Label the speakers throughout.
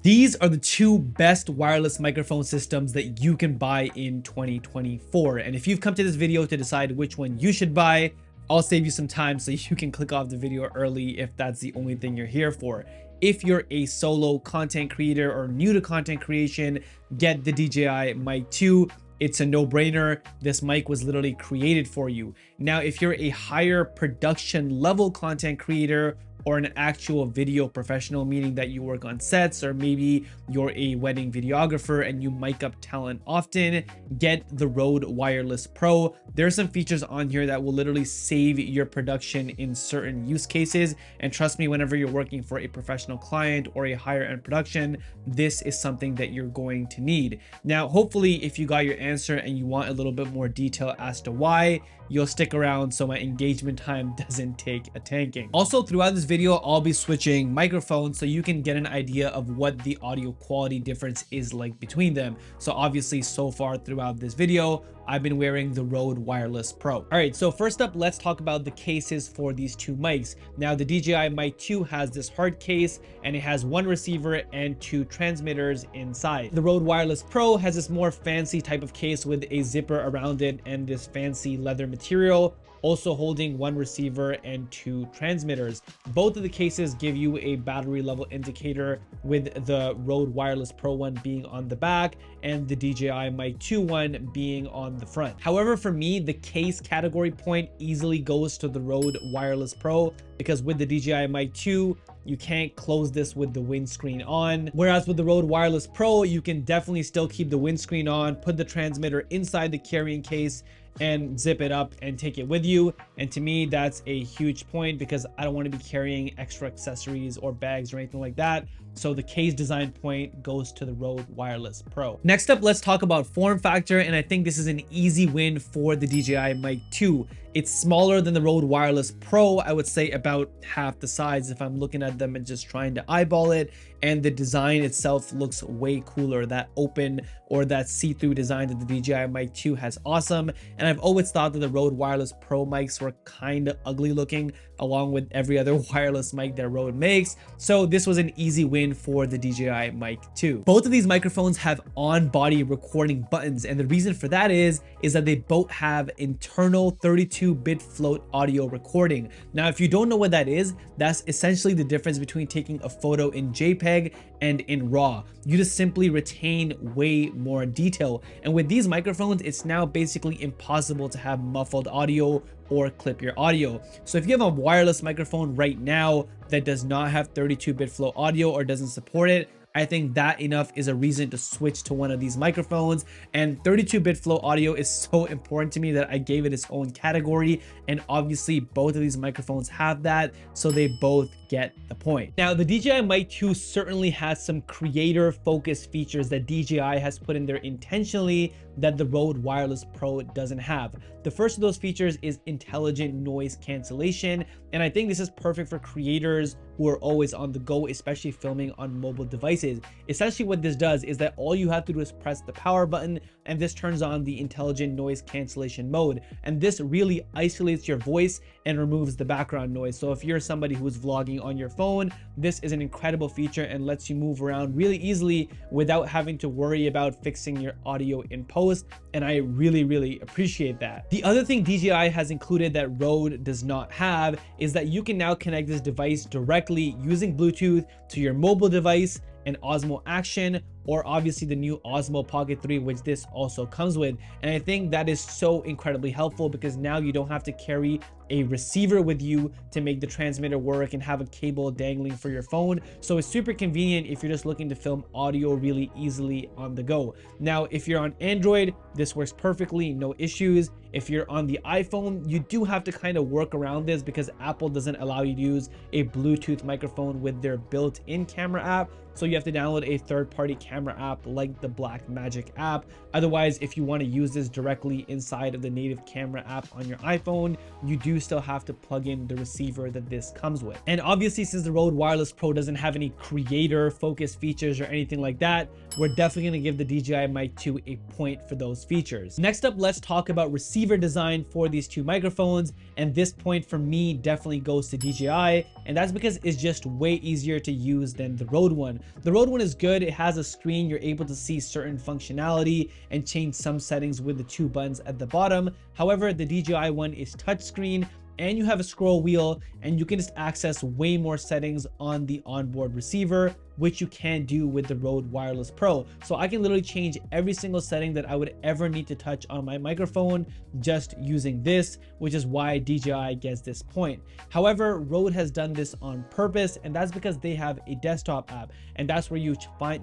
Speaker 1: These are the two best wireless microphone systems that you can buy in 2024. And if you've come to this video to decide which one you should buy, I'll save you some time so you can click off the video early if that's the only thing you're here for. If you're a solo content creator or new to content creation, get the DJI Mic 2. It's a no-brainer. This mic was literally created for you. Now, if you're a higher production level content creator or an actual video professional, meaning that you work on sets, or maybe you're a wedding videographer and you mic up talent often, get the Rode Wireless Pro. There are some features on here that will literally save your production in certain use cases. And trust me, whenever you're working for a professional client or a higher end production, this is something that you're going to need. Now, hopefully, if you got your answer and you want a little bit more detail as to why, you'll stick around so my engagement time doesn't take a tanking. Also, throughout this video, I'll be switching microphones so you can get an idea of what the audio quality difference is like between them. So obviously, so far throughout this video, I've been wearing the Rode Wireless Pro. All right, so first up, let's talk about the cases for these two mics. Now, the DJI Mic 2 has this hard case and it has one receiver and two transmitters inside. The Rode Wireless Pro has this more fancy type of case with a zipper around it and this fancy leather material, also holding one receiver and two transmitters. Both of the cases give you a battery level indicator, with the Rode Wireless Pro one being on the back and the DJI Mic 2 one being on the front. However, for me, the case category point easily goes to the Rode Wireless Pro, because with the DJI Mic 2, you can't close this with the windscreen on. Whereas with the Rode Wireless Pro, you can definitely still keep the windscreen on, put the transmitter inside the carrying case, and zip it up and take it with you. And to me, that's a huge point because I don't want to be carrying extra accessories or bags or anything like that. So the case design point goes to the Rode Wireless Pro. Next up, let's talk about form factor. And I think this is an easy win for the DJI Mic 2. It's smaller than the Rode Wireless Pro, I would say about half the size if I'm looking at them and just trying to eyeball it. And the design itself looks way cooler. That open or that see-through design that the DJI Mic 2 has, awesome. And I've always thought that the Rode Wireless Pro mics were kind of ugly looking, along with every other wireless mic that Rode makes. So this was an easy win for the DJI Mic 2. Both of these microphones have on-body recording buttons, and the reason for that is that they both have internal 32-bit float audio recording. Now, if you don't know what that is, that's essentially the difference between taking a photo in JPEG and in RAW. You just simply retain way more detail. And with these microphones, it's now basically impossible to have muffled audio or clip your audio. So if you have a wireless microphone right now that does not have 32-bit flow audio or doesn't support it, I think that enough is a reason to switch to one of these microphones. And 32-bit flow audio is so important to me that I gave it its own category. And obviously both of these microphones have that, so they both get the point. Now, the DJI Mic 2 certainly has some creator focused features that DJI has put in there intentionally that the Rode Wireless Pro doesn't have. The first of those features is intelligent noise cancellation. And I think this is perfect for creators who are always on the go, especially filming on mobile devices. Essentially what this does is that all you have to do is press the power button and this turns on the intelligent noise cancellation mode. And this really isolates your voice and removes the background noise. So if you're somebody who's vlogging on your phone, this is an incredible feature and lets you move around really easily without having to worry about fixing your audio in post. And I really appreciate that. The other thing DJI has included that Rode does not have is that you can now connect this device directly using Bluetooth to your mobile device and Osmo Action, or obviously the new Osmo Pocket 3, which this also comes with. And I think that is so incredibly helpful because now you don't have to carry a receiver with you to make the transmitter work and have a cable dangling for your phone. So it's super convenient if you're just looking to film audio really easily on the go. Now, if you're on Android, this works perfectly, no issues. If you're on the iPhone, you do have to kind of work around this because Apple doesn't allow you to use a Bluetooth microphone with their built-in camera app. So you have to download a third-party camera camera app like the Blackmagic app. Otherwise, if you want to use this directly inside of the native camera app on your iPhone, you do still have to plug in the receiver that this comes with. And obviously, since the Rode Wireless Pro doesn't have any creator focused features or anything like that, we're definitely going to give the DJI Mic 2 a point for those features. Next up, let's talk about receiver design for these two microphones. And this point for me definitely goes to DJI, and that's because it's just way easier to use than the Rode one. The Rode one is good. It has a screen. You're able to see certain functionality and change some settings with the two buttons at the bottom. However, the DJI one is touchscreen, and you have a scroll wheel, and you can just access way more settings on the onboard receiver, which you can do with the Rode Wireless Pro. So I can literally change every single setting that I would ever need to touch on my microphone just using this, which is why DJI gets this point. However, Rode has done this on purpose, and that's because they have a desktop app, and that's where you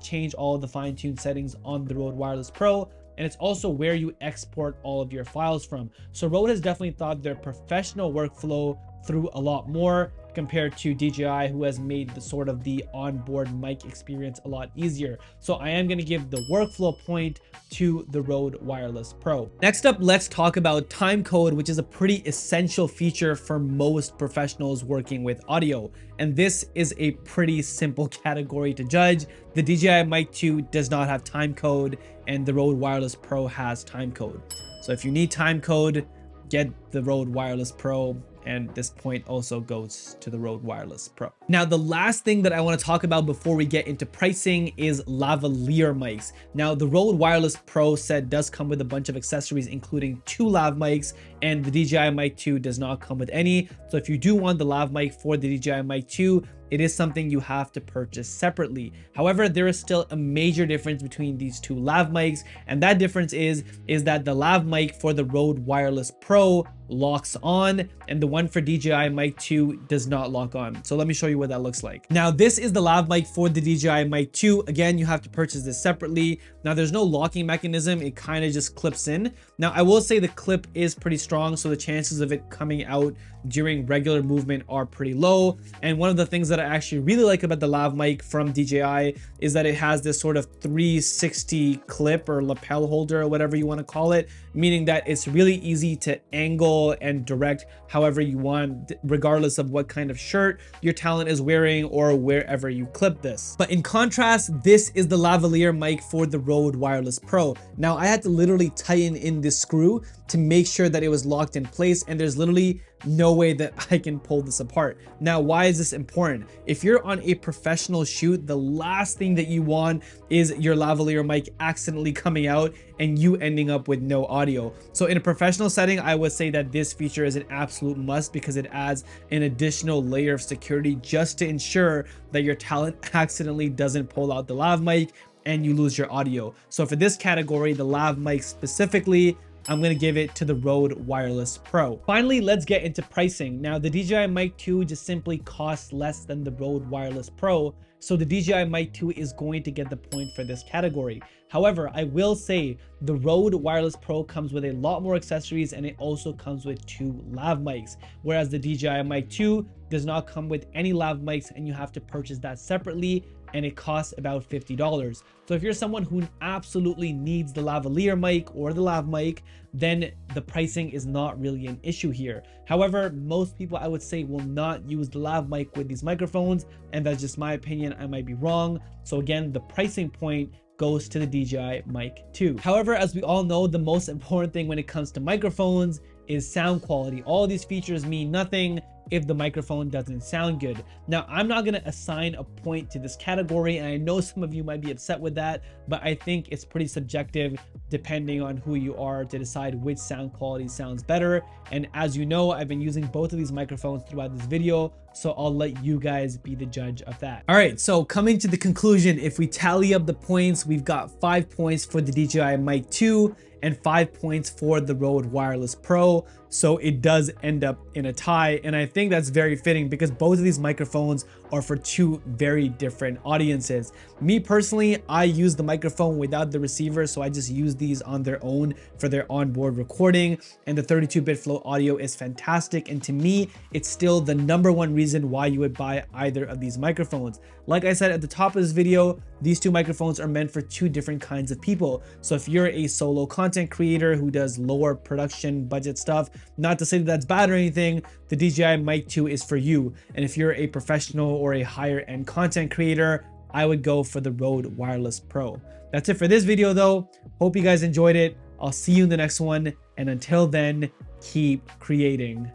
Speaker 1: change all of the fine-tuned settings on the Rode Wireless Pro. And it's also where you export all of your files from. So Rode has definitely thought their professional workflow through a lot more compared to DJI, who has made the sort of the onboard mic experience a lot easier. So I am going to give the workflow point to the Rode Wireless Pro. Next up, let's talk about timecode, which is a pretty essential feature for most professionals working with audio. And this is a pretty simple category to judge. The DJI Mic 2 does not have timecode, and the Rode Wireless Pro has timecode. So if you need timecode, get the Rode Wireless Pro, and this point also goes to the Rode Wireless Pro. Now, the last thing that I want to talk about before we get into pricing is lavalier mics. Now, the Rode Wireless Pro set does come with a bunch of accessories, including 2 lav mics, and the DJI Mic 2 does not come with any. So if you do want the lav mic for the DJI Mic 2, it is something you have to purchase separately. However, there is still a major difference between these two lav mics, and that difference is that the lav mic for the Rode Wireless Pro locks on, and the one for DJI Mic 2 does not lock on. So let me show you what that looks like. Now, this is the lav mic for the DJI Mic 2. Again, you have to purchase this separately. Now, there's no locking mechanism. It kind of just clips in. Now, I will say the clip is pretty strong, so the chances of it coming out during regular movement are pretty low. And one of the things that I actually really like about the lav mic from DJI is that it has this sort of 360 clip or lapel holder or whatever you want to call it, meaning that it's really easy to angle and direct however you want, regardless of what kind of shirt your talent is wearing or wherever you clip this. But in contrast, this is the lavalier mic for the Rode Wireless Pro. Now, I had to literally tighten in this screw to make sure that it was locked in place, and there's literally no way that I can pull this apart. Now, why is this important? If you're on a professional shoot, the last thing that you want is your lavalier mic accidentally coming out and you ending up with no audio. So in a professional setting, I would say that this feature is an absolute must because it adds an additional layer of security just to ensure that your talent accidentally doesn't pull out the lav mic and you lose your audio. So for this category, the lav mic specifically, I'm going to give it to the Rode Wireless Pro. Finally, let's get into pricing. Now, the DJI Mic 2 just simply costs less than the Rode Wireless Pro, so the DJI Mic 2 is going to get the point for this category. However, I will say the Rode Wireless Pro comes with a lot more accessories, and it also comes with 2 lav mics, whereas the DJI Mic 2 does not come with any lav mics, and you have to purchase that separately, and it costs about $50. So if you're someone who absolutely needs the lavalier mic or the lav mic, then the pricing is not really an issue here. However, most people, I would say, will not use the lav mic with these microphones, and that's just my opinion. I might be wrong. So again, the pricing point goes to the DJI Mic 2. However, as we all know, the most important thing when it comes to microphones is sound quality. All these features mean nothing if the microphone doesn't sound good. Now, I'm not going to assign a point to this category, and I know some of you might be upset with that, but I think it's pretty subjective depending on who you are to decide which sound quality sounds better. And as you know, I've been using both of these microphones throughout this video, so I'll let you guys be the judge of that. All right, so coming to the conclusion, if we tally up the points, we've got 5 points for the DJI Mic 2 and 5 points for the Rode Wireless Pro. So it does end up in a tie, and I think that's very fitting because both of these microphones are for 2 very different audiences. Me personally, I use the microphone without the receiver, so I just use these on their own for their onboard recording, and the 32-bit flow audio is fantastic, and to me it's still the #1 reason why you would buy either of these microphones. Like I said at the top of this video, these two microphones are meant for two different kinds of people. So if you're a solo content creator who does lower production budget stuff, not to say that that's bad or anything, the DJI Mic 2 is for you. And if you're a professional or a higher end content creator, I would go for the Rode Wireless Pro. That's it for this video though. Hope you guys enjoyed it. I'll see you in the next one. And until then, keep creating.